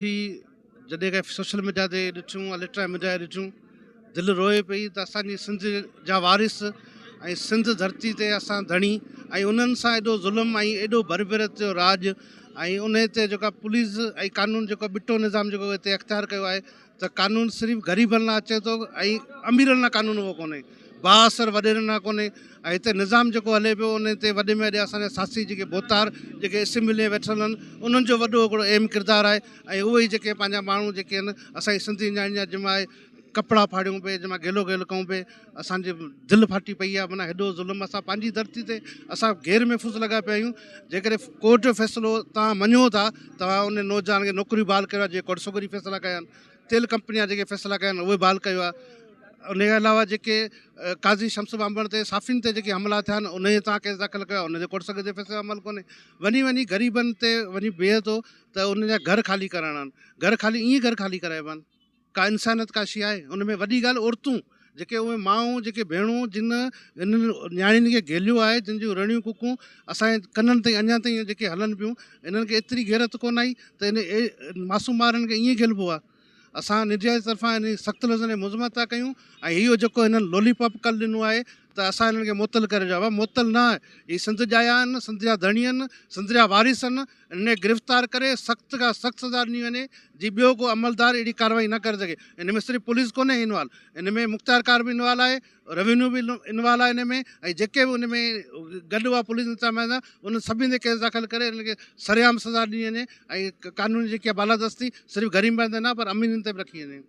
ही जॾहिं खां सोशल मीडिया ते ॾिठूं इलेक्ट्रॉनिक मीडिया ते ॾिठूं दिलि रोए पई त असांजी सिंध जा वारिस ऐं सिंध धरती ते असां धणी ऐं उन्हनि सां एॾो ज़ुल्म ऐं एॾो भरभरत जो राज ऐं उन ते जेका पुलिस ऐं कानून जेको ॿिटो निज़ाम जेको हिते अख़्तियार कयो आहे त कानून सिर्फ़ु ग़रीबनि लाइ अचे थो ऐं अमीरनि लाइ कानून उहो कोन्हे बाअसर वॾेरनि लाइ कोन्हे ऐं हिते निज़ाम जेको हले पियो उन ते वॾे में वॾे असांजा साथी जेके बोतार जेके असेंबली में वेठल आहिनि उन्हनि जो वॾो हिकिड़ो अहम किरदारु आहे ऐं उहे ई जेके पंहिंजा माण्हू जेके आहिनि असांजी सिंधी न्याणी जंहिंमां कपिड़ा फाड़ियूं पिए जंहिंमां गेलो गेलो कयूं पिए असांजी दिलि फाटी पई आहे माना हेॾो ज़ुल्म असां पंहिंजी धरती ते असां गैर महफ़ूज़ लॻा पिया आहियूं जेकॾहिं कोर्ट जो फ़ैसिलो तव्हां मञो था तव्हां उन नौजवान खे नौकिरी बहाल कयो आहे जेके कोर्सोगरी फ़ैसिला कया आहिनि तेल कंपनी जा जेके फ़ैसिला कया आहिनि उहे बहाल कयो आहे उनजे अलावा जेके काज़ी शम्स बांबण ते साफ़िन ते जेके हमला थिया आहिनि उन ते तव्हां केस दाख़िल कयो आहे उनजे कोर्स ते फ़ैसिलो अमल कोन्हे वञी वञी ग़रीबनि ते वञी बीहे थो त उनजा घर ख़ाली कराइणा आहिनि घर ख़ाली ईअं घर ख़ाली कराइबा आहिनि का इंसानियत का शइ आहे उन में वॾी ॻाल्हि औरतूं जेके उहे माऊं जेके भेणूं जिन इन्हनि न्याणियुनि खे गेलियो आहे जिन जूं रड़ियूं कुकूं असांजे कननि ताईं अञा ताईं जेके हलनि पियूं इन्हनि खे एतिरी गैरत कोन आई त इन मासूम ॿारनि खे ईअं गेलिबो आहे असां मीडिया जी तरफ़ां इन सख़्तु लफ़्ज़नि में मुज़मत था कयूं ऐं इहो जेको हिननि लॉलीपॉप कल ॾिनो आहे त असां हिननि खे मुअतल करे रहियो आहे मुअतल न आहे हीअ सिंध जा आहिनि सिंध जा धणी आहिनि सिंध जा वारिस आहिनि इन गिरफ़्तार करे सख़्तु खां सख़्तु सज़ा ॾिनी वञे जी ॿियो को अमलदार अहिड़ी कार्रवाई न करे सघे इन में सिर्फ़ु पुलिस कोन्हे इनवॉल्व इन में मुख़्तियार कार बि इनवॉल्व आहे रेवेन्यू बि इनवॉल्व आहे इन में ऐं जेके बि उन में गॾु आहे पुलिस इंतज़ाम आहे उन सभिनी ते केस दाख़िल करे इनखे सरेआम सज़ा ॾिनी वञे ऐं कानूनी जेकी आहे बालादस्ती सिर्फ़ु ग़रीबनि ते न पर अमीरनि ते बि रखी वञे